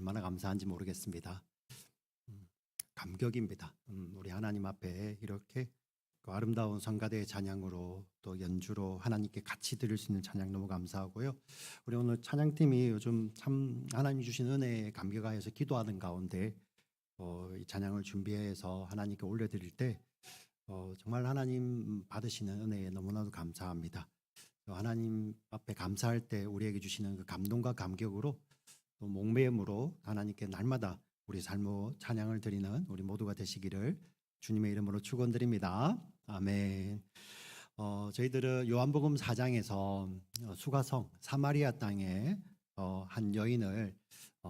얼마나 감사한지 모르겠습니다. 감격입니다. 우리 하나님 앞에 이렇게 그 아름다운 성가대의 찬양으로 또 연주로 하나님께 같이 드릴 수 있는 찬양 너무 감사하고요. 우리 오늘 찬양팀이 요즘 참 하나님이 주신 은혜에 감격하여서 기도하는 가운데 이 찬양을 준비해서 하나님께 올려드릴 때 정말 하나님 받으시는 은혜에 너무나도 감사합니다. 하나님 앞에 감사할 때 우리에게 주시는 그 감동과 감격으로 또 목매음으로 하나님께 날마다 우리 삶의 찬양을 드리는 우리 모두가 되시기를 주님의 이름으로 축원드립니다. 아멘. 저희들은 요한복음 4장에서 수가성 사마리아 땅에 한 여인을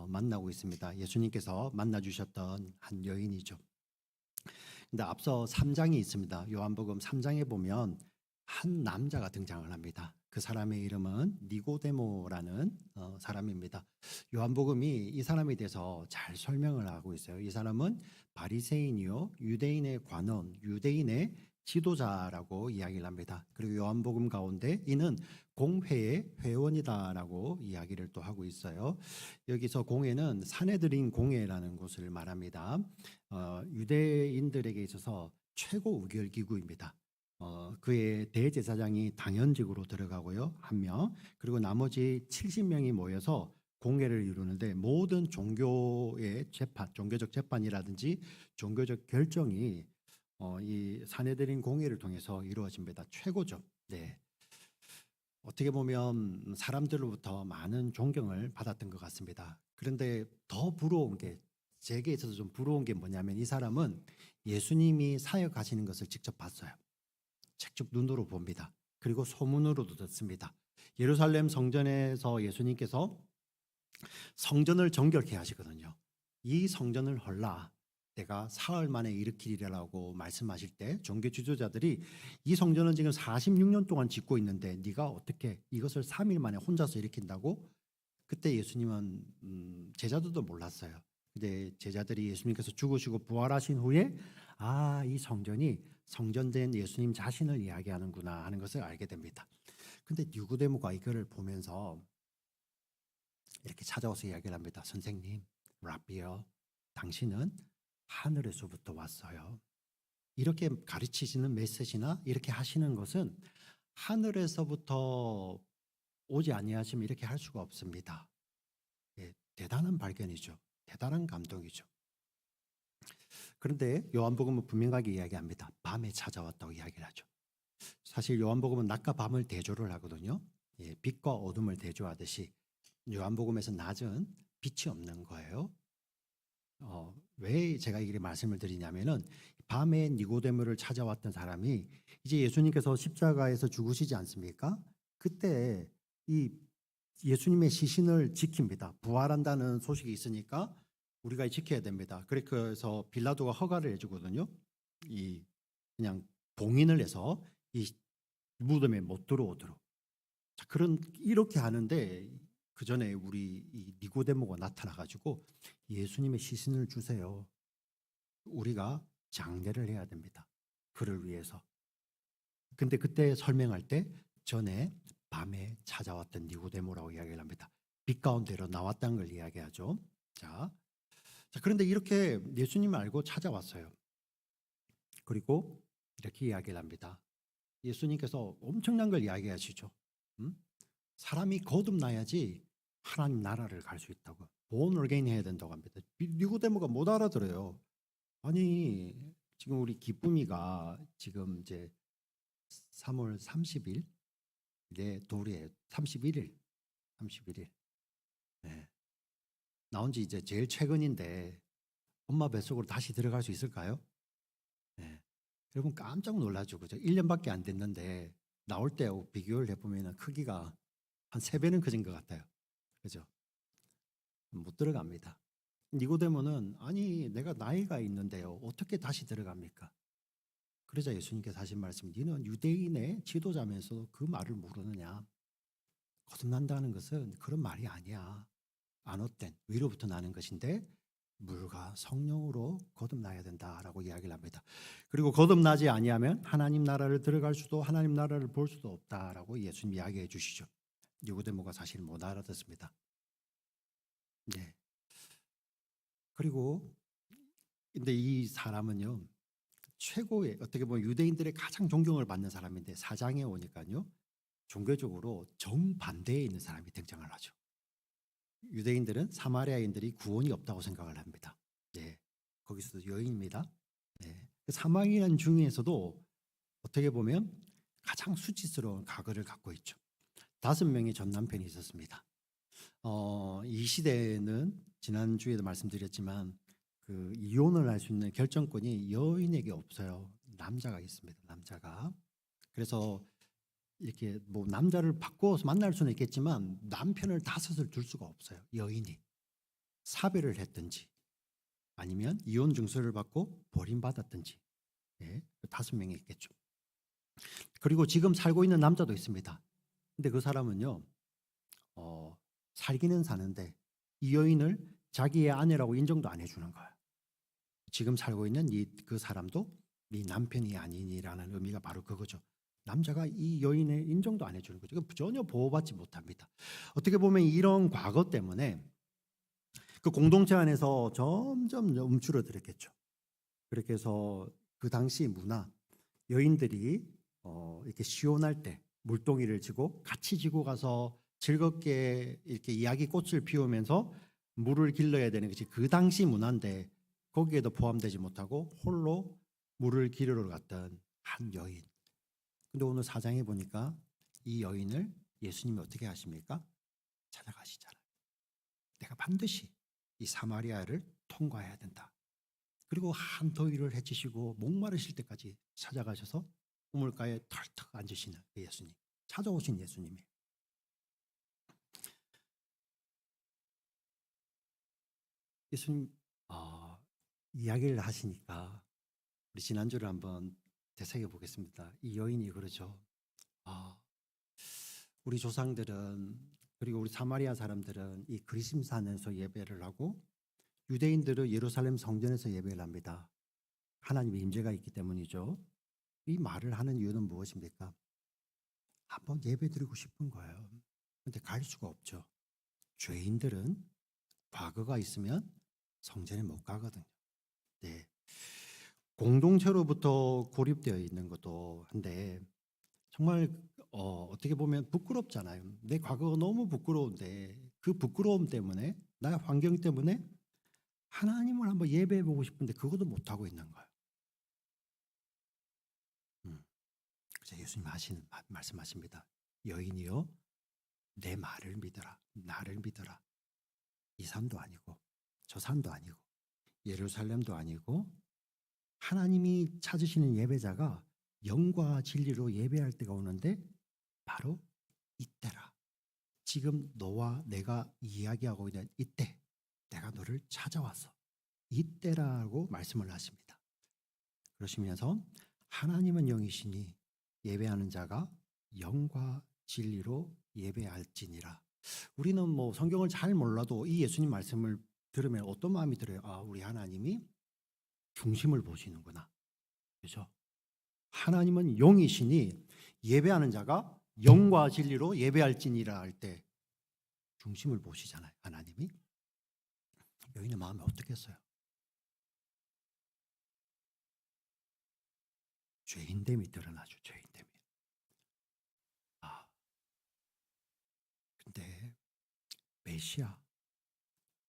만나고 있습니다. 예수님께서 만나 주셨던 한 여인이죠. 근데 앞서 3장이 있습니다. 요한복음 3장에 보면 한 남자가 등장을 합니다. 그 사람의 이름은 니고데모라는 사람입니다. 요한복음이 이 사람에 대해서 잘 설명을 하고 있어요. 이 사람은 바리새인이요, 유대인의 관원, 유대인의 지도자라고 이야기를 합니다. 그리고 요한복음 가운데 이는 공회의 회원이다라고 이야기를 또 하고 있어요. 여기서 공회는 사내들인 공회라는 곳을 말합니다. 유대인들에게 있어서 최고 우결기구입니다. 그의 대제사장이 당연직으로 들어가고요, 한 명, 그리고 나머지 70명이 모여서 공회를 이루는데 모든 종교의 재판, 종교적 재판이라든지 종교적 결정이 이 사내들인 공회를 통해서 이루어집니다. 최고죠. 네. 어떻게 보면 사람들로부터 많은 존경을 받았던 것 같습니다. 그런데 더 부러운 게, 제게 있어서 좀 부러운 게 뭐냐면 이 사람은 예수님이 사역하시는 것을 직접 봤어요. 직접 눈으로 봅니다. 그리고 소문으로도 듣습니다. 예루살렘 성전에서 예수님께서 성전을 정결케 하시거든요. 이 성전을 헐라 내가 사흘 만에 일으키리라고 말씀하실 때 종교 지도자들이 이 성전은 지금 46년 동안 짓고 있는데 네가 어떻게 이것을 3일 만에 혼자서 일으킨다고? 그때 예수님은 제자들도 몰랐어요. 근데 제자들이 예수님께서 죽으시고 부활하신 후에 이 성전이 성전된 예수님 자신을 이야기하는구나 하는 것을 알게 됩니다. 근데 니고데모가 이거를 보면서 이렇게 찾아와서 이야기를 합니다. 선생님, 라비어, 당신은 하늘에서부터 왔어요. 이렇게 가르치시는 메시지나 이렇게 하시는 것은 하늘에서부터 오지 아니하시면 이렇게 할 수가 없습니다. 예, 대단한 발견이죠. 대단한 감동이죠. 그런데 요한복음은 분명하게 이야기합니다. 밤에 찾아왔다고 이야기를 하죠. 사실 요한복음은 낮과 밤을 대조를 하거든요. 예, 빛과 어둠을 대조하듯이 요한복음에서 낮은 빛이 없는 거예요. 왜 제가 이렇게 말씀을 드리냐면은 밤에 니고데모를 찾아왔던 사람이 이제 예수님께서 십자가에서 죽으시지 않습니까? 그때 이 예수님의 시신을 지킵니다. 부활한다는 소식이 있으니까 우리가 지켜야 됩니다. 그래서 빌라도가 허가를 해주거든요. 이 그냥 봉인을 해서 이 무덤에 못 들어오도록. 자, 이렇게 하는데 그 전에 우리 이 니고데모가 나타나가지고 예수님의 시신을 주세요. 우리가 장례를 해야 됩니다. 그를 위해서. 근데 그때 설명할 때 전에 밤에 찾아왔던 니고데모라고 이야기를 합니다. 빛 가운데로 나왔다는 걸 이야기하죠. 자, 그런데 이렇게 예수님을 알고 찾아왔어요. 그리고 이렇게 이야기를 합니다. 예수님께서 엄청난 걸 이야기하시죠. 사람이 거듭나야지 하나님 나라를 갈 수 있다고. 본 얼게인 해야 된다고 합니다. 니고데모가 못 알아들어요. 아니 지금 우리 기쁨이가 지금 이제 3월 30일 이제 돌이에요. 31일. 네. 나온 지 이제 제일 최근인데 엄마 뱃속으로 다시 들어갈 수 있을까요? 네. 여러분 깜짝 놀라죠. 그죠? 1년밖에 안 됐는데 나올 때하고 비교를 해보면 크기가 한 3배는 커진 것 같아요. 그죠? 못 들어갑니다. 니고데모는 아니 내가 나이가 있는데요. 어떻게 다시 들어갑니까? 그러자 예수님께서 하신 말씀, 너는 유대인의 지도자면서도 그 말을 모르느냐? 거듭난다는 것은 그런 말이 아니야. 안옷된 위로부터 나는 것인데 물과 성령으로 거듭나야 된다라고 이야기를 합니다. 그리고 거듭나지 아니하면 하나님 나라를 들어갈 수도 하나님 나라를 볼 수도 없다라고 예수님 이야기해 주시죠. 니고데모가 사실 못 알아듣습니다. 네. 그리고 근데 이 사람은요. 최고의 어떻게 보면 유대인들의 가장 존경을 받는 사람인데 4장에 오니까요. 종교적으로 정반대에 있는 사람이 등장을 하죠. 유대인들은 사마리아인들이 구원이 없다고 생각을 합니다. 네. 거기서도 여인입니다. 네. 사마리아인 중에서도 어떻게 보면 가장 수치스러운 과거를 갖고 있죠. 5명의 전 남편이 있었습니다. 이 시대에는 지난주에도 말씀드렸지만 그 이혼을 할 수 있는 결정권이 여인에게 없어요. 남자가 있습니다. 남자가. 그래서 이렇게 뭐 남자를 바꿔서 만날 수는 있겠지만 남편을 5을 둘 수가 없어요. 여인이 사별을 했든지 아니면 이혼 증서를 받고 버림받았든지. 예, 5명이 있겠죠. 그리고 지금 살고 있는 남자도 있습니다. 근데 그 사람은요, 살기는 사는데 이 여인을 자기의 아내라고 인정도 안 해주는 거예요. 지금 살고 있는 그 사람도 네 남편이 아니니라는 의미가 바로 그거죠. 남자가 이 여인의 인정도 안 해주는 거죠. 전혀 보호받지 못합니다. 어떻게 보면 이런 과거 때문에 그 공동체 안에서 점점 움츠러들었겠죠. 그렇게 해서 그 당시 문화, 여인들이 이렇게 시원할 때 물동이를 지고 같이 지고 가서 즐겁게 이렇게 이야기 꽃을 피우면서 물을 길러야 되는 것이 그 당시 문화인데 거기에도 포함되지 못하고 홀로 물을 기르러 갔던 한 여인. 근데 오늘 4장에 보니까 이 여인을 예수님이 어떻게 하십니까? 찾아가시잖아요. 내가 반드시 이 사마리아를 통과해야 된다. 그리고 한더위를 헤치시고 목마르실 때까지 찾아가셔서 우물가에 털떡 앉으시는 그 예수님. 찾아오신 예수님이에요. 예수님 이야기를 하시니까 우리 지난주를 한번 되새겨 보겠습니다. 이 여인이 그러죠. 우리 조상들은 그리고 우리 사마리아 사람들은 이 그리심산에서 예배를 하고 유대인들은 예루살렘 성전에서 예배를 합니다. 하나님의 임재가 있기 때문이죠. 이 말을 하는 이유는 무엇입니까? 한번 예배 드리고 싶은 거예요. 근데 갈 수가 없죠. 죄인들은 과거가 있으면 성전에 못 가거든요. 네. 공동체로부터 고립되어 있는 것도 한데 정말 어떻게 보면 부끄럽잖아요. 내 과거가 너무 부끄러운데 그 부끄러움 때문에 나의 환경 때문에 하나님을 한번 예배해 보고 싶은데 그것도 못 하고 있는 거예요. 그래서 예수님 말씀하십니다. 여인이요, 내 말을 믿어라, 나를 믿어라. 이 산도 아니고 저 산도 아니고 예루살렘도 아니고 하나님이 찾으시는 예배자가 영과 진리로 예배할 때가 오는데 바로 이때라. 지금 너와 내가 이야기하고 있는 이때 내가 너를 찾아와서 이때라고 말씀을 하십니다. 그러시면서 하나님은 영이시니 예배하는 자가 영과 진리로 예배할지니라. 우리는 뭐 성경을 잘 몰라도 이 예수님 말씀을 들으면 어떤 마음이 들어요? 우리 하나님이 중심을 보시는구나. 그렇죠? 하나님은 영이시니 예배하는 자가 영과 진리로 예배할지니라 할 때 중심을 보시잖아요. 하나님이. 여인의 마음이 어떻겠어요? 죄인됨이 드러나죠. 죄인됨이. 근데 메시아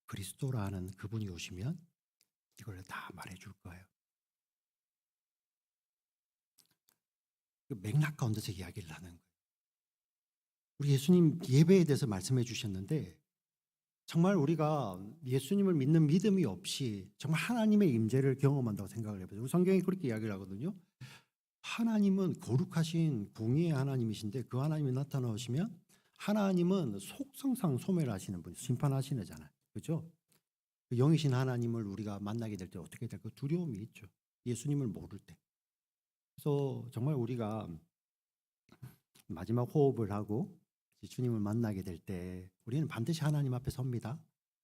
그리스도라는 그분이 오시면 이걸 다 말해줄 거예요. 그 맥락 가운데서 이야기를 하는 거예요. 우리 예수님 예배에 대해서 말씀해 주셨는데 정말 우리가 예수님을 믿는 믿음이 없이 정말 하나님의 임재를 경험한다고 생각을 해보죠. 성경이 그렇게 이야기를 하거든요. 하나님은 거룩하신 공의의 하나님이신데 그 하나님이 나타나시면 하나님은 속성상 소멸 하시는 분, 심판하시잖아요. 그렇죠? 그 영이신 하나님을 우리가 만나게 될 때 어떻게 될까? 두려움이 있죠. 예수님을 모를 때. 그래서 정말 우리가 마지막 호흡을 하고 주님을 만나게 될 때 우리는 반드시 하나님 앞에 섭니다.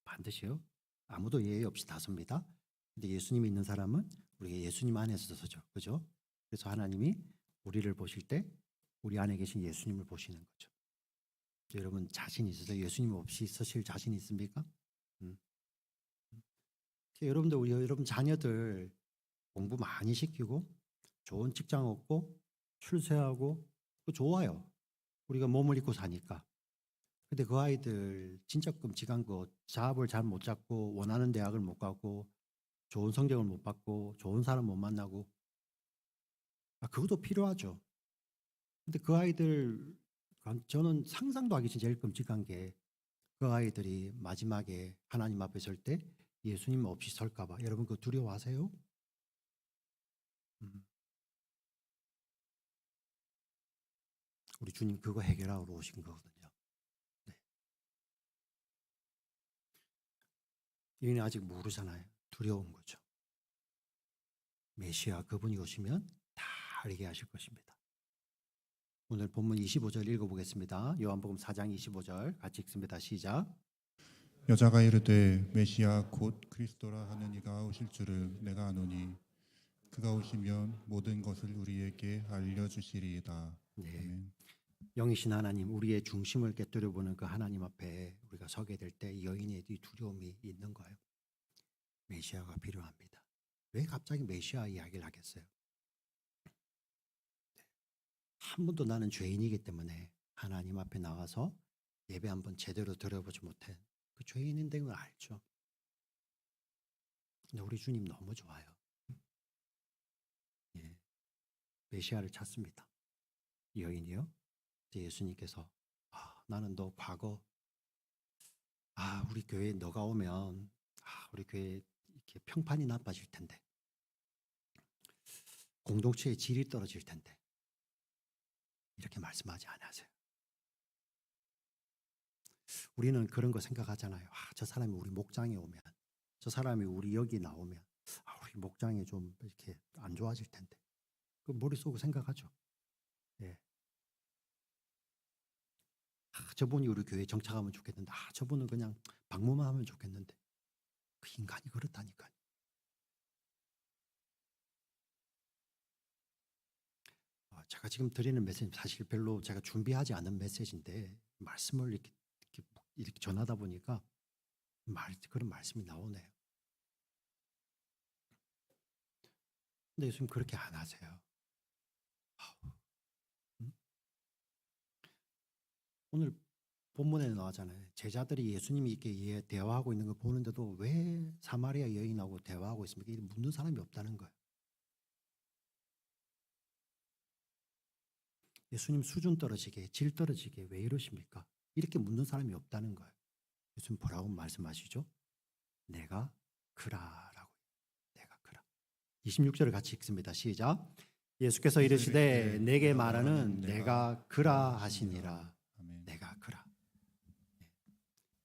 반드시요. 아무도 예외 없이 다 섭니다. 근데 예수님이 있는 사람은 우리가 예수님 안에서 서죠. 그죠? 그래서 하나님이 우리를 보실 때 우리 안에 계신 예수님을 보시는 거죠. 여러분 자신 있으세요? 예수님 없이 서실 자신 있습니까? 여러분들 우리 여러분 자녀들 공부 많이 시키고 좋은 직장 얻고 출세하고 그거 좋아요. 우리가 몸을 입고 사니까. 근데 그 아이들 진짜 끔찍한 거 잡을 잘 못 잡고 원하는 대학을 못 가고 좋은 성적을 못 받고 좋은 사람 못 만나고 그것도 필요하죠. 근데 그 아이들 저는 상상도 하기 제일 끔찍한 게 그 아이들이 마지막에 하나님 앞에 설 때 예수님 없이 설까 봐. 여러분 그거 두려워하세요? 음. 우리 주님 그거 해결하러 오신 거거든요. 네. 여인이 아직 모르잖아요. 두려운 거죠. 메시아 그분이 오시면 다 알게 하실 것입니다. 오늘 본문 25절 읽어보겠습니다. 요한복음 4장 25절 같이 읽습니다. 시작. 여자가 이르되 메시아 곧 그리스도라 하는 이가 오실 줄을 내가 아노니 그가 오시면 모든 것을 우리에게 알려주시리이다. 네. 아멘. 영이신 하나님, 우리의 중심을 깨뜨려 보는 그 하나님 앞에 우리가 서게 될 때 여인의 이 두려움이 있는 거예요. 메시아가 필요합니다. 왜 갑자기 메시아 이야기를 하겠어요? 한 번도 나는 죄인이기 때문에 하나님 앞에 나와서 예배 한번 제대로 드려보지 못해. 그 죄인인 걸 알죠. 근데 우리 주님 너무 좋아요. 예. 메시아를 찾습니다. 여인이요. 예수님께서 나는 너 과거 우리 교회에 너가 오면 우리 교회 이렇게 평판이 나빠질 텐데 공동체의 질이 떨어질 텐데 이렇게 말씀하지 않으세요. 우리는 그런 거 생각하잖아요. 저 사람이 우리 목장에 오면, 저 사람이 우리 여기 나오면 우리 목장이 좀 이렇게 안 좋아질 텐데 그 머릿속으로 생각하죠. 예. 저분이 우리 교회에 정착하면 좋겠는데 저분은 그냥 방문만 하면 좋겠는데 그 인간이 그렇다니까요. 제가 지금 드리는 메시지 사실 별로 제가 준비하지 않은 메시지인데 말씀을 이렇게 전하다 보니까 그런 말씀이 나오네요. 근데 예수님 그렇게 안 하세요. 오늘 본문에 나왔잖아요. 제자들이 예수님이 이렇게 대화하고 있는 걸 보는데도 왜 사마리아 여인하고 대화하고 있습니까? 이렇게 묻는 사람이 없다는 거예요. 예수님 수준 떨어지게, 질 떨어지게 왜 이러십니까? 이렇게 묻는 사람이 없다는 거예요. 예수님 뭐라고 말씀하시죠? 내가 그라라고. 내가 그라. 26절을 같이 읽습니다. 시작. 예수께서 이르시되 내게 말하는 내가 그라 하시니라. 내가 그라.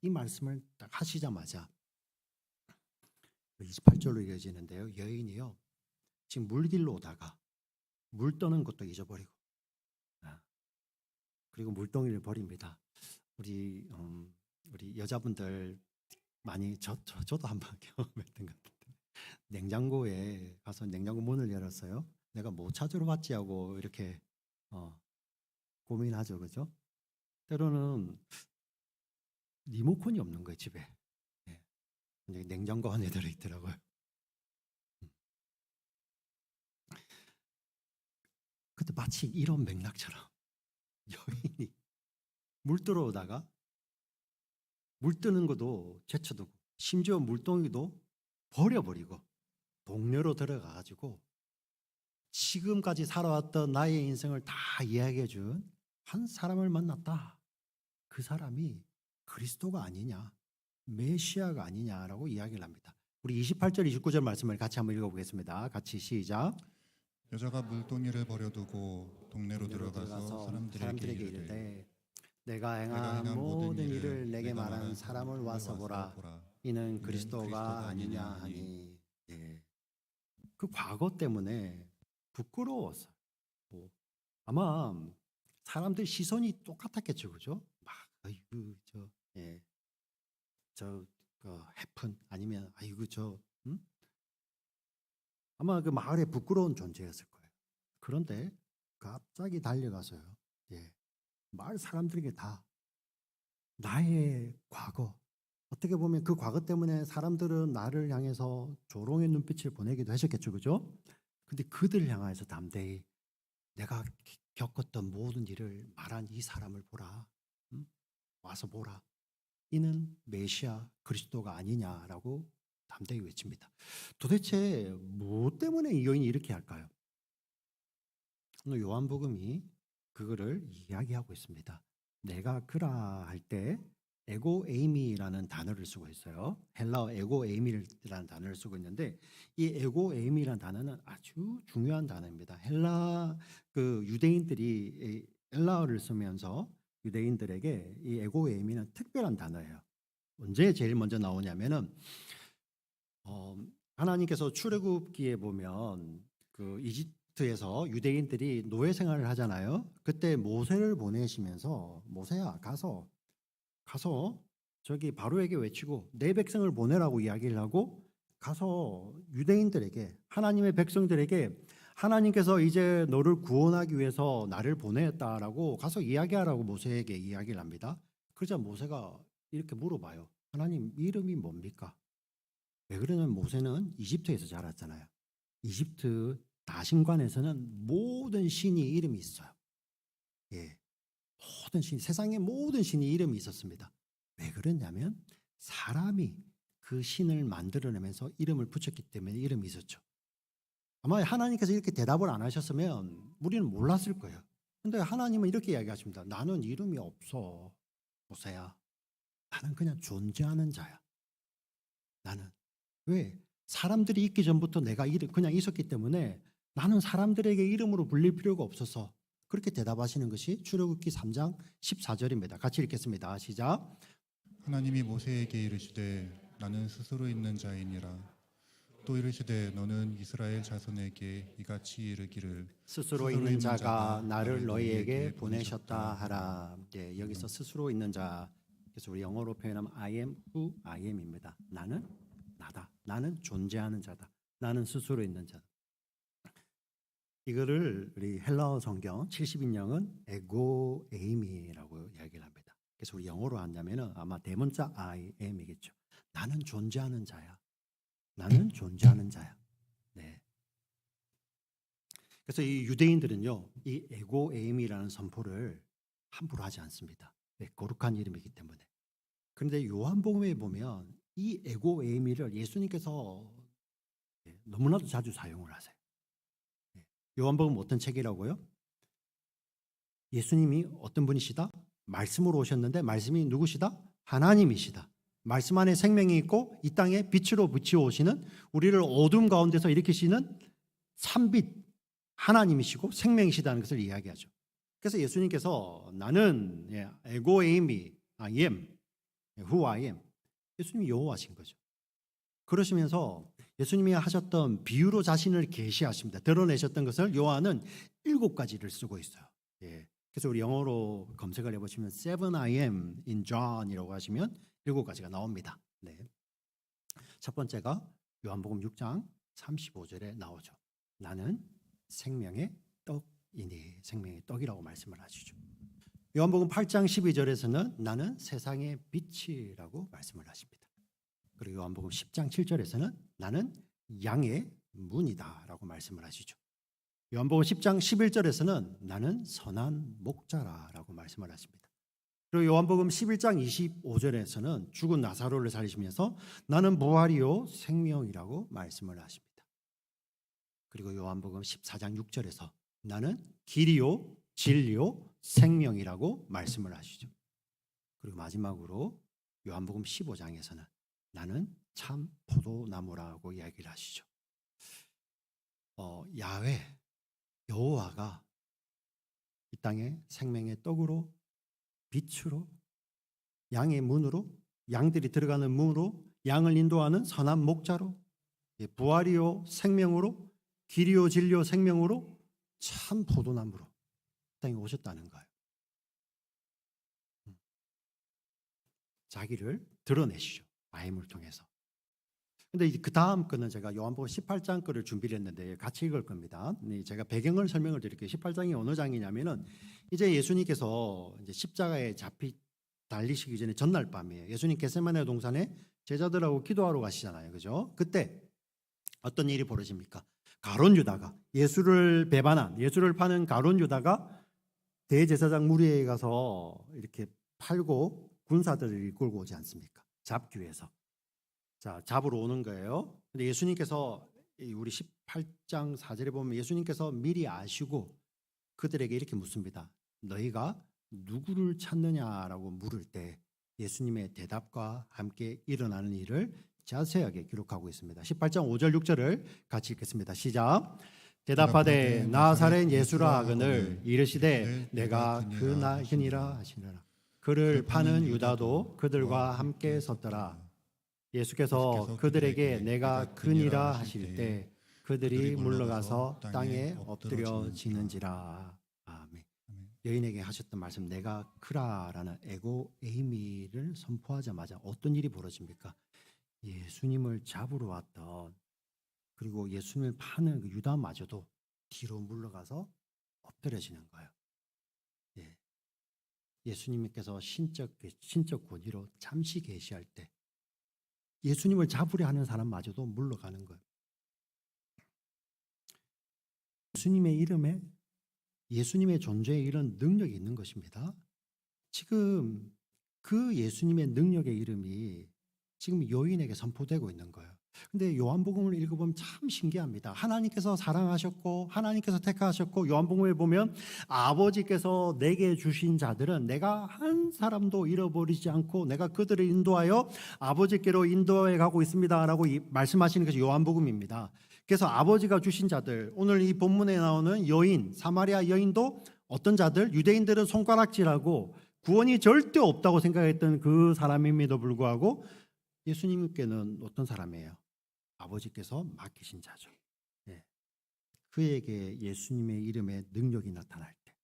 이 말씀을 딱 하시자마자 28절로 이어지는데요. 여인이요. 지금 물길로 오다가 물 떠는 것도 잊어버리고 그리고 물동이를 버립니다. 우리 여자분들 많이 저도 한번 경험했던 것 같은데 냉장고에 가서 냉장고 문을 열었어요. 내가 뭐 찾으러 왔지 하고 이렇게 고민하죠, 그죠? 때로는 리모컨이 없는 거예요, 집에. 예. 냉장고 안에 들어있더라고요. 근데 마치 이런 맥락처럼 여인이 물 들어오다가 물 뜨는 것도 제쳐두고 심지어 물동이도 버려버리고 동료로 들어가가지고 지금까지 살아왔던 나의 인생을 다 이야기해준 한 사람을 만났다. 그 사람이 그리스도가 아니냐, 메시아가 아니냐라고 이야기를 합니다. 우리 28절, 29절 말씀을 같이 한번 읽어보겠습니다. 같이 시작. 여자가 물동이를 버려두고 동네로 들어가서 사람들에게 이르되 내가 행한 모든 일을 내게 말하는 사람을 와서 보라. 이는 그리스도가 아니냐 하니. 예. 그 과거 때문에 부끄러웠어요. 아마 사람들 시선이 똑같았겠죠, 그죠? 막 아이고 해픈 아니면 아이고 아마 그 마을에 부끄러운 존재였을 거예요. 그런데 갑자기 달려가서요. 마을 사람들에게 다 나의 과거, 어떻게 보면 그 과거 때문에 사람들은 나를 향해서 조롱의 눈빛을 보내기도 하셨겠죠, 그죠? 근데 그들을 향해서 담대히 내가 겪었던 모든 일을 말한 이 사람을 보라, 음? 와서 보라. 이는 메시아 그리스도가 아니냐라고 담대히 외칩니다. 도대체 무엇 때문에 이 여인이 이렇게 할까요? 오늘 요한복음이 그거를 이야기하고 있습니다. 내가 그라 할 때 에고 에이미라는 단어를 쓰고 있어요. 헬라어 에고 에이미라는 단어를 쓰고 있는데 이 에고 에이미라는 단어는 아주 중요한 단어입니다. 헬라 그 유대인들이 이 헬라어를 쓰면서 유대인들에게 이 에고 에이미는 특별한 단어예요. 언제 제일 먼저 나오냐면은 하나님께서 출애굽기에 보면 그 이집트에서 유대인들이 노예 생활을 하잖아요. 그때 모세를 보내시면서 모세야 가서 저기 바로에게 외치고 내 백성을 보내라고 이야기를 하고 가서 유대인들에게 하나님의 백성들에게 하나님께서 이제 너를 구원하기 위해서 나를 보냈다라고 가서 이야기하라고 모세에게 이야기를 합니다. 그러자 모세가 이렇게 물어봐요. 하나님 이름이 뭡니까? 왜 그러냐면 모세는 이집트에서 자랐잖아요. 이집트 나신관에서는 모든 신이 이름이 있어요. 예, 모든 신, 세상의 모든 신이 이름이 있었습니다. 왜 그러냐면 사람이 그 신을 만들어내면서 이름을 붙였기 때문에 이름이 있었죠. 아마 하나님께서 이렇게 대답을 안 하셨으면 우리는 몰랐을 거예요. 근데 하나님은 이렇게 이야기하십니다. 나는 이름이 없어, 모세야. 나는 그냥 존재하는 자야. 나는. 왜? 사람들이 있기 전부터 내가 그냥 있었기 때문에 나는 사람들에게 이름으로 불릴 필요가 없어서 그렇게 대답하시는 것이 출애굽기 3장 14절입니다. 같이 읽겠습니다. 시작. 하나님이 모세에게 이르시되 나는 스스로 있는 자이니라. 또 이르시되 너는 이스라엘 자손에게 이같이 이르기를 스스로 있는 자가 나를 너희에게 보내셨다 하라. 네, 여기서 스스로 있는 자. 그래서 우리 영어로 표현하면 I am who I am입니다. 나는 나다. 나는 존재하는 자다. 나는 스스로 있는 자다. 이거를 우리 헬라어 성경 70인명은 에고 에이미라고 이야기를 합니다. 그래서 우리 영어로 한다면은 아마 대문자 I am이겠죠. 나는 존재하는 자야. 나는 존재하는 자야. 네. 그래서 이 유대인들은요, 이 에고 에이미라는 선포를 함부로 하지 않습니다. 네, 거룩한 이름이기 때문에. 그런데 요한복음에 보면 이 에고 에이미를 예수님께서 너무나도 자주 사용을 하세요. 요한복음 어떤 책이라고요? 예수님이 어떤 분이시다? 말씀으로 오셨는데 말씀이 누구시다? 하나님이시다. 말씀 안에 생명이 있고 이 땅에 빛으로 비추어 오시는 우리를 어둠 가운데서 일으키시는 참빛 하나님이시고 생명이시다는 것을 이야기하죠. 그래서 예수님께서 나는 에고 에이미 I am who I am 예수님이 여호와신 거죠. 그러시면서 예수님이 하셨던 비유로 자신을 계시하십니다. 드러내셨던 것을 요한은 7가지를 쓰고 있어요. 예. 그래서 우리 영어로 검색을 해보시면 7 I am in John이라고 하시면 7가지가 나옵니다. 네. 첫 번째가 요한복음 6장 35절에 나오죠. 나는 생명의 떡이니 생명의 떡이라고 말씀을 하시죠. 요한복음 8장 12절에서는 나는 세상의 빛이라고 말씀을 하십니다. 그리고 요한복음 10장 7절에서는 나는 양의 문이다라고 말씀을 하시죠. 요한복음 10장 11절에서는 나는 선한 목자라라고 말씀을 하십니다. 그리고 요한복음 11장 25절에서는 죽은 나사로를 살리시면서 나는 부활이요 생명이라고 말씀을 하십니다. 그리고 요한복음 14장 6절에서 나는 길이요 진리요 생명이라고 말씀을 하시죠. 그리고 마지막으로 요한복음 15장에서는 나는 참 포도나무라고 이야기를 하시죠. 야훼 여호와가 이 땅에 생명의 떡으로 빛으로 양의 문으로 양들이 들어가는 문으로 양을 인도하는 선한 목자로 부활이요 생명으로 길이요 진리요 생명으로 참 포도나무로 이 땅에 오셨다는 거예요. 자기를 드러내시죠. 마임을 통해서. 근데 그 다음 거는 제가 요한복음 18장 거를 준비를 했는데 같이 읽을 겁니다. 제가 배경을 설명을 드릴게요. 18장이 어느 장이냐면은 이제 예수님께서 이제 십자가에 달리시기 전에 전날 밤이에요. 예수님 겟세마네 동산에 제자들하고 기도하러 가시잖아요. 그죠? 그때 어떤 일이 벌어집니까? 가룟 유다가 예수를 배반한, 예수를 파는 가룟 유다가 대제사장 무리에 가서 이렇게 팔고 군사들을 이끌고 오지 않습니까? 잡기 위해서. 자, 잡으러 오는 거예요. 근데 예수님께서 우리 18장 4절에 보면 예수님께서 미리 아시고 그들에게 이렇게 묻습니다. 너희가 누구를 찾느냐라고 물을 때 예수님의 대답과 함께 일어나는 일을 자세하게 기록하고 있습니다. 18장 5절 6절을 같이 읽겠습니다. 시작. 대답하되 나사렛 예수라 하거늘 이르시되 내가 그니라 하시느라. 그를 파는 유다도 그들과 함께 섰더라. 예수께서 그들에게 내가 그니라 하실 때 그들이 물러가서 땅에 엎드려지는지라. 아멘. 여인에게 하셨던 말씀 내가 크라라는 에고 에이미를 선포하자마자 어떤 일이 벌어집니까? 예수님을 잡으러 왔던 그리고 예수님을 파는 그 유다마저도 뒤로 물러가서 엎드려지는 거예요. 예. 예수님께서 신적 권위로 잠시 계시할 때 예수님을 잡으려 하는 사람마저도 물러가는 거예요. 예수님의 이름에 예수님의 존재에 이런 능력이 있는 것입니다. 지금 그 예수님의 능력의 이름이 지금 여인에게 선포되고 있는 거예요. 근데 요한복음을 읽어보면 참 신기합니다. 하나님께서 사랑하셨고 하나님께서 택하셨고 요한복음에 보면 아버지께서 내게 주신 자들은 내가 한 사람도 잃어버리지 않고 내가 그들을 인도하여 아버지께로 인도해 가고 있습니다 라고 말씀하시는 것이 요한복음입니다. 그래서 아버지가 주신 자들, 오늘 이 본문에 나오는 여인, 사마리아 여인도 어떤 자들, 유대인들은 손가락질하고 구원이 절대 없다고 생각했던 그 사람임에도 불구하고 예수님께는 어떤 사람이에요? 아버지께서 맡기신 자죠. 예. 그에게 예수님의 이름의 능력이 나타날 때,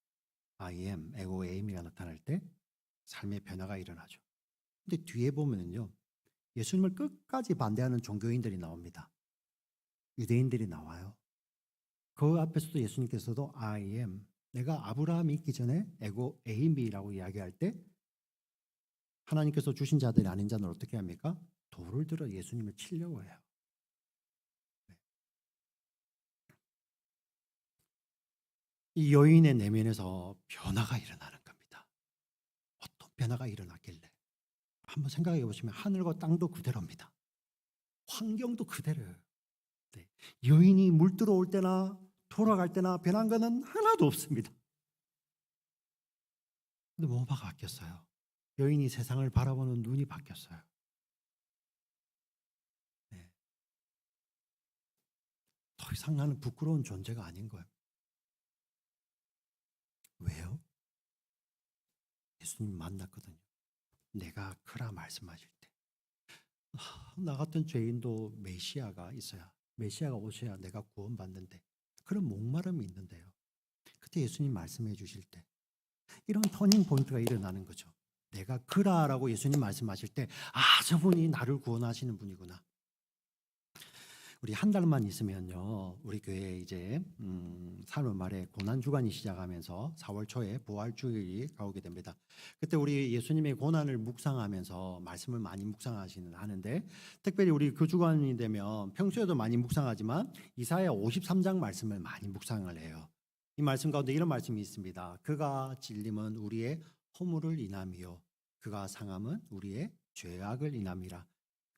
I am, 에고 에임이가 나타날 때 삶의 변화가 일어나죠. 근데 뒤에 보면은요, 예수님을 끝까지 반대하는 종교인들이 나옵니다. 유대인들이 나와요. 그 앞에서도 예수님께서도 I am, 내가 아브라함이 있기 전에 에고 에임이라고 이야기할 때 하나님께서 주신 자들이 아닌 자는 어떻게 합니까? 돌을 들어 예수님을 치려고 해요. 이 여인의 내면에서 변화가 일어나는 겁니다. 어떤 변화가 일어났길래? 한번 생각해 보시면 하늘과 땅도 그대로입니다. 환경도 그대로예요. 네. 여인이 물 들어올 때나 돌아갈 때나 변한 것은 하나도 없습니다. 근데 뭐가 바뀌었어요? 여인이 세상을 바라보는 눈이 바뀌었어요. 네. 더 이상 나는 부끄러운 존재가 아닌 거예요. 왜요? 예수님 만났거든요. 내가 그라 말씀하실 때. 나 같은 죄인도 메시아가 있어야, 메시아가 오셔야 내가 구원받는데 그런 목마름이 있는데요. 그때 예수님 말씀해 주실 때 이런 터닝 포인트가 일어나는 거죠. 내가 그라라고 예수님 말씀하실 때 저분이 나를 구원하시는 분이구나. 우리 한 달만 있으면요, 우리 교회 이제 3월 말에 고난 주간이 시작하면서 4월 초에 부활 주일이 가오게 됩니다. 그때 우리 예수님의 고난을 묵상하면서 말씀을 많이 묵상하시는 하는데, 특별히 우리 그 주간이 되면 평소에도 많이 묵상하지만 이사야 53장 말씀을 많이 묵상을 해요. 이 말씀 가운데 이런 말씀이 있습니다. 그가 찔림은 우리의 허물을 인함이요 그가 상함은 우리의 죄악을 인함이라.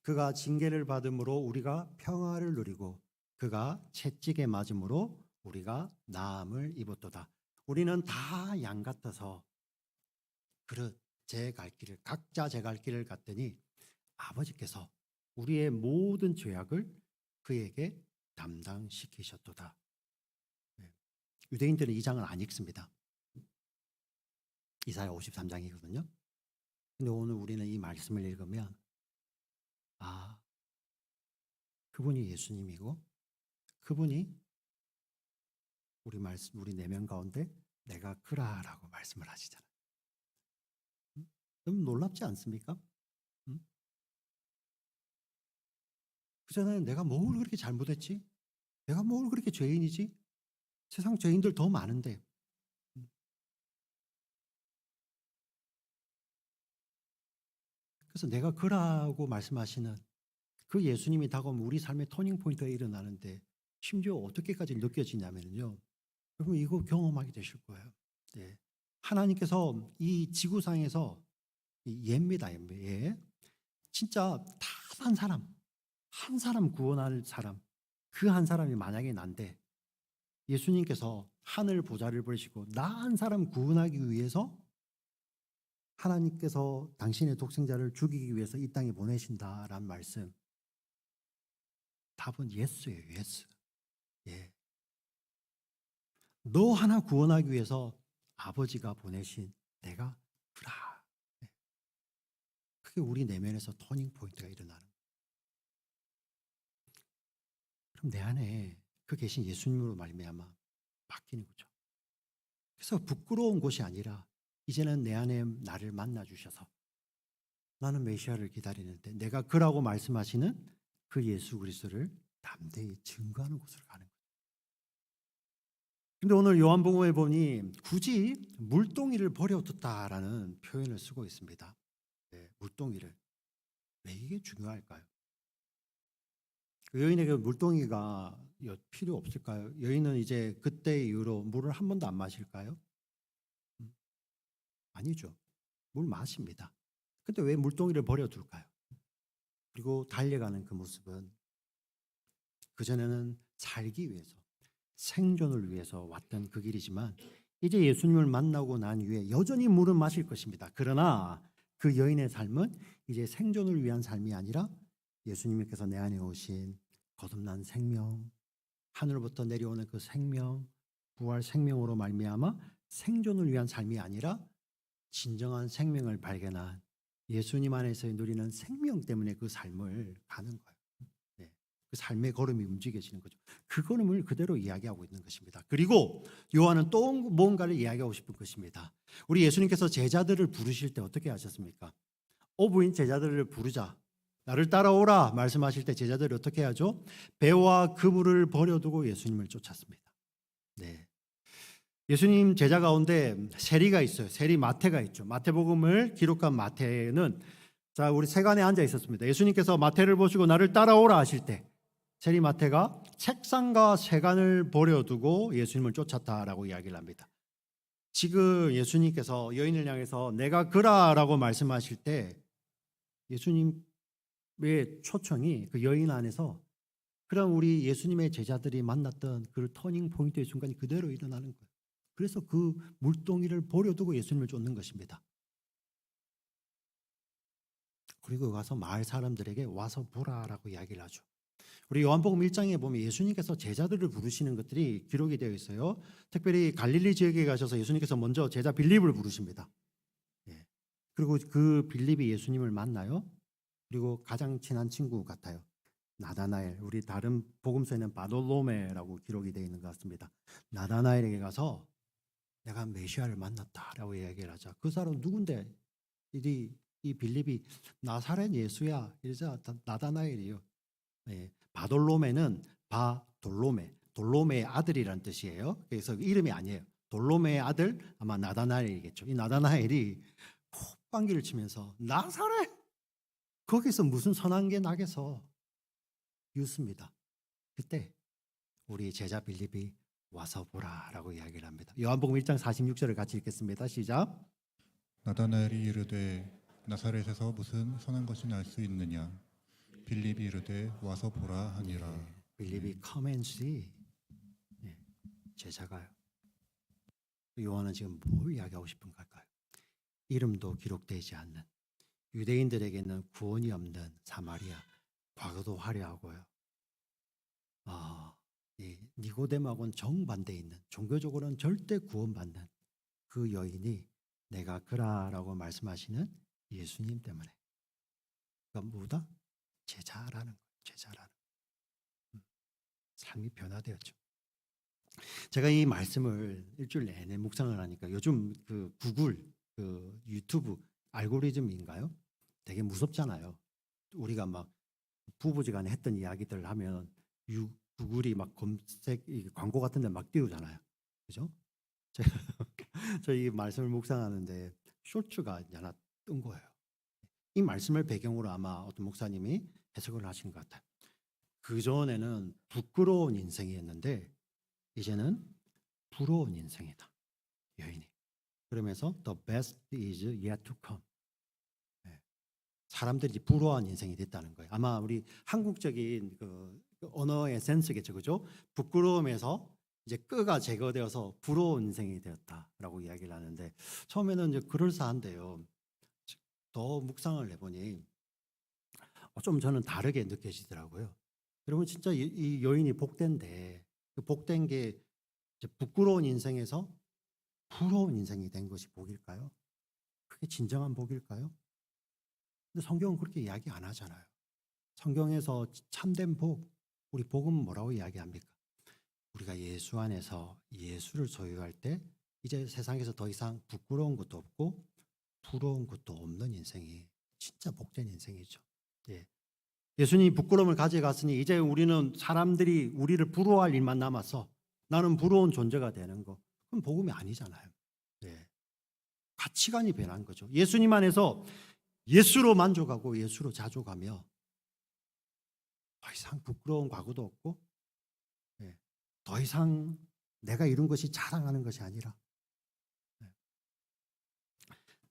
그가 징계를 받음으로 우리가 평화를 누리고 그가 채찍에 맞음으로 우리가 나음을 입었도다. 우리는 다 양 같아서 그릇 제 갈 길을 각자 제 갈 길을 갔더니 아버지께서 우리의 모든 죄악을 그에게 담당시키셨도다. 유대인들은 이 장을 안 읽습니다. 이사야 53장이거든요. 근데 오늘 우리는 이 말씀을 읽으면 그분이 예수님이고 그분이 우리 내면 가운데 내가 그라라고 말씀을 하시잖아요. 너무 놀랍지 않습니까? 그전에는 내가 뭘 그렇게 잘못했지? 내가 뭘 그렇게 죄인이지? 세상 죄인들 더 많은데 그래서 내가 그라고 말씀하시는 그 예수님이 다가오면 우리 삶의 터닝 포인트가 일어나는데 심지어 어떻게까지 느껴지냐면요. 여러분 이거 경험하게 되실 거예요. 네. 하나님께서 이 지구상에서 이 예입니다. 예. 진짜 단 한 사람 구원할 사람, 그 한 사람이 만약에 난데 예수님께서 하늘 보좌를 버리시고 나 한 사람 구원하기 위해서 하나님께서 당신의 독생자를 죽이기 위해서 이 땅에 보내신다라는 말씀. 답은 예스예요. 예스. 예. 너 하나 구원하기 위해서 아버지가 보내신 내가 그라. 예. 그게 우리 내면에서 터닝 포인트가 일어나는 거예요. 그럼 내 안에 그 계신 예수님으로 말미암아 바뀌는 거죠. 그래서 부끄러운 것이 아니라 이제는 내 안에 나를 만나 주셔서 나는 메시아를 기다리는데 내가 그라고 말씀하시는 그 예수 그리스도를 담대히 증거하는 곳으로 가는 거예요. 근데 오늘 요한복음에 보니 굳이 물동이를 버려뒀다라는 표현을 쓰고 있습니다. 네, 물동이를. 왜 이게 중요할까요? 그 여인에게 물동이가 필요 없을까요? 여인은 이제 그때 이후로 물을 한 번도 안 마실까요? 아니죠. 물 마십니다. 근데 왜 물동이를 버려둘까요? 그리고 달려가는 그 모습은 그전에는 살기 위해서 생존을 위해서 왔던 그 길이지만 이제 예수님을 만나고 난 이후에 여전히 물은 마실 것입니다. 그러나 그 여인의 삶은 이제 생존을 위한 삶이 아니라 예수님께서 내 안에 오신 거듭난 생명, 하늘부터 내려오는 그 생명, 부활 생명으로 말미암아 생존을 위한 삶이 아니라 진정한 생명을 발견한 예수님 안에서 누리는 생명 때문에 그 삶을 가는 거예요. 네. 그 삶의 걸음이 움직여지는 거죠. 그 걸음을 그대로 이야기하고 있는 것입니다. 그리고 요한은 또 뭔가를 이야기하고 싶은 것입니다. 우리 예수님께서 제자들을 부르실 때 어떻게 하셨습니까? 부인 제자들을 부르자. 나를 따라오라 말씀하실 때 제자들이 어떻게 하죠? 배와 그물을 버려두고 예수님을 쫓았습니다. 네. 예수님 제자 가운데 세리가 있어요. 세리 마태가 있죠. 마태복음을 기록한 마태는 자 우리 세간에 앉아 있었습니다. 예수님께서 마태를 보시고 나를 따라오라 하실 때 세리 마태가 책상과 세간을 버려두고 예수님을 쫓았다라고 이야기를 합니다. 지금 예수님께서 여인을 향해서 내가 그라라고 말씀하실 때 예수님의 초청이 그 여인 안에서 그럼 우리 예수님의 제자들이 만났던 그 터닝 포인트의 순간이 그대로 일어나는 거예요. 그래서 그 물동이를 버려두고 예수님을 쫓는 것입니다. 그리고 가서 마을 사람들에게 와서 보라라고 이야기를 하죠. 우리 요한복음 1장에 보면 예수님께서 제자들을 부르시는 것들이 기록이 되어 있어요. 특별히 갈릴리 지역에 가셔서 예수님께서 먼저 제자 빌립을 부르십니다. 예. 그리고 그 빌립이 예수님을 만나요. 그리고 가장 친한 친구 같아요. 나다나엘, 우리 다른 복음서에는 바돌로메라고 기록이 되어 있는 것 같습니다. 나다나엘에게 가서 내가 메시아를 만났다라고 이야기를 하자. 그 사람 누군데? 이 빌립이 나사렛 예수야. 이러자 나다나엘이요. 예, 바돌로메는 돌로메의 아들이란 뜻이에요. 그래서 이름이 아니에요. 돌로메의 아들 아마 나다나엘이겠죠. 이 나다나엘이 콧방귀를 치면서 나사렛 거기서 무슨 선한 게 나겠어 웃습니다. 그때 우리 제자 빌립이 와서 보라라고 이야기를 합니다. 요한복음 1장 46절을 같이 읽겠습니다. 시작. 나다나엘이 이르되 나사렛에서 무슨 선한 것이 날 수 있느냐. 빌립이 이르되 와서 보라 하니라. 빌립이 come and see. 예, 제자가요. 요한은 지금 뭘 이야기하고 싶은 걸까요? 이름도 기록되지 않는 유대인들에게는 구원이 없는 사마리아, 과거도 화려하고요. 니고데모하고는 정반대에 있는 종교적으로는 절대 구원받는 그 여인이 내가 그라라고 말씀하시는 예수님 때문에 그러니까 뭐다? 제자라는 거예요. 제자라는 삶이 변화되었죠. 제가 이 말씀을 일주일 내내 묵상을 하니까 요즘 그 구글, 그 유튜브 알고리즘인가요? 되게 무섭잖아요. 우리가 막 부부지간에 했던 이야기들 하면 구글이 막 검색 광고 같은 데 막 띄우잖아요. 그죠? 저희 말씀을 묵상하는데 쇼츠가 하나 뜬 거예요. 이 말씀을 배경으로 아마 어떤 목사님이 해석을 하신 것 같아요. 그전에는 부끄러운 인생이었는데 이제는 부러운 인생이다. 여인이. 그러면서 the best is yet to come. 예, 사람들이 부러워한 인생이 됐다는 거예요. 아마 우리 한국적인 그 언어의 센스겠죠, 그죠? 부끄러움에서 이제 끄가 제거되어서 부러운 인생이 되었다라고 이야기를 하는데 처음에는 이제 그럴싸한데요. 더 묵상을 해보니 좀 저는 다르게 느껴지더라고요. 여러분 진짜 이 여인이 복된데 그 복된 게 이제 부끄러운 인생에서 부러운 인생이 된 것이 복일까요? 그게 진정한 복일까요? 근데 성경은 그렇게 이야기 안 하잖아요. 성경에서 참된 복, 우리 복은 뭐라고 이야기합니까? 우리가 예수 안에서 예수를 소유할 때 이제 세상에서 더 이상 부끄러운 것도 없고 부러운 것도 없는 인생이 진짜 복된 인생이죠. 예. 예수님이 부끄러움을 가져갔으니 이제 우리는 사람들이 우리를 부러워할 일만 남아서 나는 부러운 존재가 되는 거. 그건 복음이 아니잖아요. 예. 가치관이 변한 거죠. 예수님 안에서 예수로 만족하고 예수로 자족하며 더 이상 부끄러운 과거도 없고 예. 더 이상 내가 이룬 것이 자랑하는 것이 아니라 예.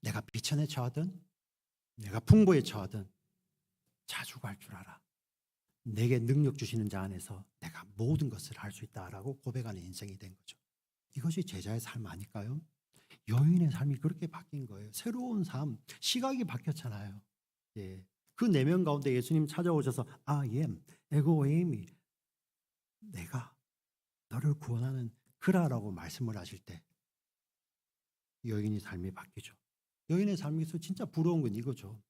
내가 비천에 처하든 내가 풍부에 처하든 자족할 줄 알아. 내게 능력 주시는 자 안에서 내가 모든 것을 할 수 있다라고 고백하는 인생이 된 거죠. 이것이 제자의 삶 아닐까요? 여인의 삶이 그렇게 바뀐 거예요. 새로운 삶, 시각이 바뀌었잖아요. 예. 그 내면 가운데 예수님 찾아오셔서 I am, 에고 에이미, 내가 너를 구원하는 그라라고 말씀을 하실 때 여인의 삶이 바뀌죠. 여인의 삶에서 진짜 부러운 건 이거죠.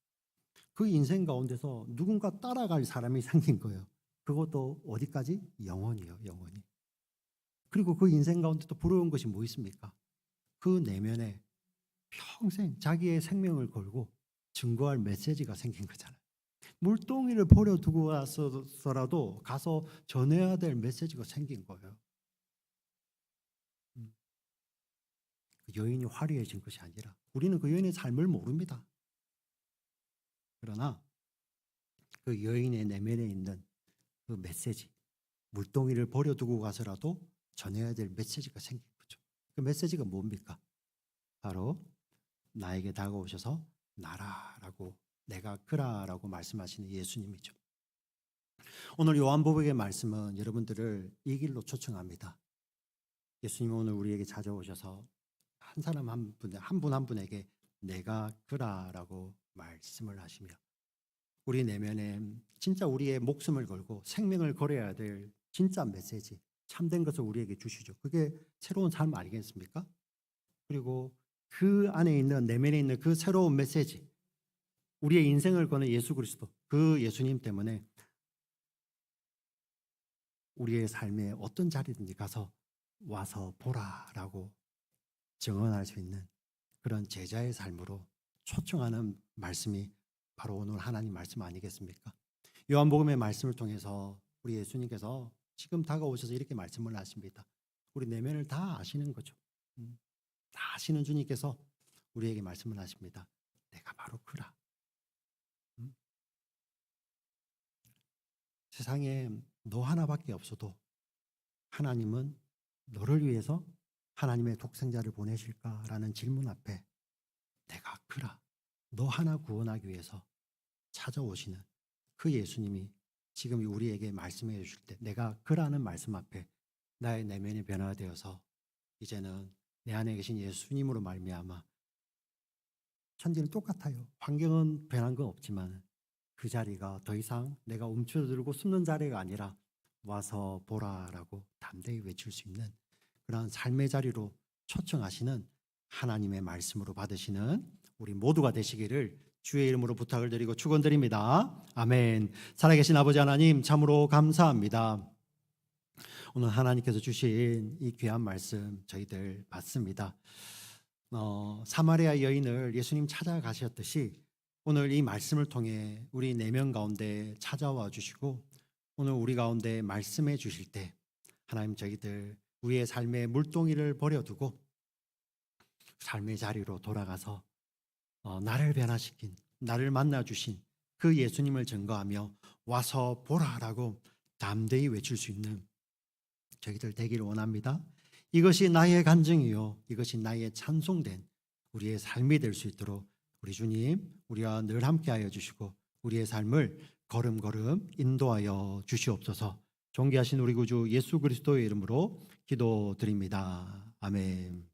그 인생 가운데서 누군가 따라갈 사람이 생긴 거예요. 그것도 어디까지? 영원히요, 영원히. 그리고 그 인생 가운데 또 부러운 것이 뭐 있습니까? 그 내면에 평생 자기의 생명을 걸고 증거할 메시지가 생긴 거잖아요. 물동이를 버려두고 가서라도 가서 전해야 될 메시지가 생긴 거예요. 그 여인이 화려해진 것이 아니라 우리는 그 여인의 삶을 모릅니다. 그러나 그 여인의 내면에 있는 그 메시지, 물동이를 버려두고 가서라도 전해야 될 메시지가 생긴 거죠. 그 메시지가 뭡니까? 바로 나에게 다가오셔서 나라라고 내가 그라라고 말씀하시는 예수님이죠. 오늘 요한복음의 말씀은 여러분들을 이 길로 초청합니다. 예수님은 오늘 우리에게 찾아오셔서 한 사람 한 분 한 분에게 내가 그라라고 말씀을 하시며 우리 내면에 진짜 우리의 목숨을 걸고 생명을 걸어야 될 진짜 메시지, 참된 것을 우리에게 주시죠. 그게 새로운 삶 아니겠습니까? 그리고 그 안에 있는 내면에 있는 그 새로운 메시지, 우리의 인생을 거는 예수 그리스도, 그 예수님 때문에 우리의 삶에 어떤 자리든지 가서 와서 보라라고 증언할 수 있는 그런 제자의 삶으로 초청하는 말씀이 바로 오늘 하나님 말씀 아니겠습니까? 요한복음의 말씀을 통해서 우리 예수님께서 지금 다가오셔서 이렇게 말씀을 하십니다. 우리 내면을 다 아시는 거죠. 다 아시는 주님께서 우리에게 말씀을 하십니다. 내가 바로 그라. 세상에 너 하나밖에 없어도 하나님은 너를 위해서 하나님의 독생자를 보내실까라는 질문 앞에 내가 그라. 너 하나 구원하기 위해서 찾아오시는 그 예수님이 지금 우리에게 말씀해 주실 때 내가 그라는 말씀 앞에 나의 내면이 변화되어서 이제는 내 안에 계신 예수님으로 말미암아 천지는 똑같아요. 환경은 변한 건 없지만 그 자리가 더 이상 내가 움츠러들고 숨는 자리가 아니라 와서 보라라고 담대히 외칠 수 있는 그런 삶의 자리로 초청하시는 하나님의 말씀으로 받으시는 우리 모두가 되시기를 주의 이름으로 부탁을 드리고 축원드립니다. 아멘. 살아계신 아버지 하나님 참으로 감사합니다. 오늘 하나님께서 주신 이 귀한 말씀 저희들 받습니다. 사마리아 여인을 예수님 찾아가셨듯이 오늘 이 말씀을 통해 우리 내면 가운데 찾아와 주시고 오늘 우리 가운데 말씀해 주실 때 하나님 저희들 우리의 삶의 물동이를 버려두고 삶의 자리로 돌아가서 나를 변화시킨 나를 만나 주신 그 예수님을 증거하며 와서 보라라고 담대히 외칠 수 있는 저희들 되기를 원합니다. 이것이 나의 간증이요, 이것이 나의 찬송된 우리의 삶이 될 수 있도록 우리 주님 우리와 늘 함께하여 주시고 우리의 삶을 걸음걸음 인도하여 주시옵소서. 존귀하신 우리 구주 예수 그리스도의 이름으로 기도드립니다. 아멘.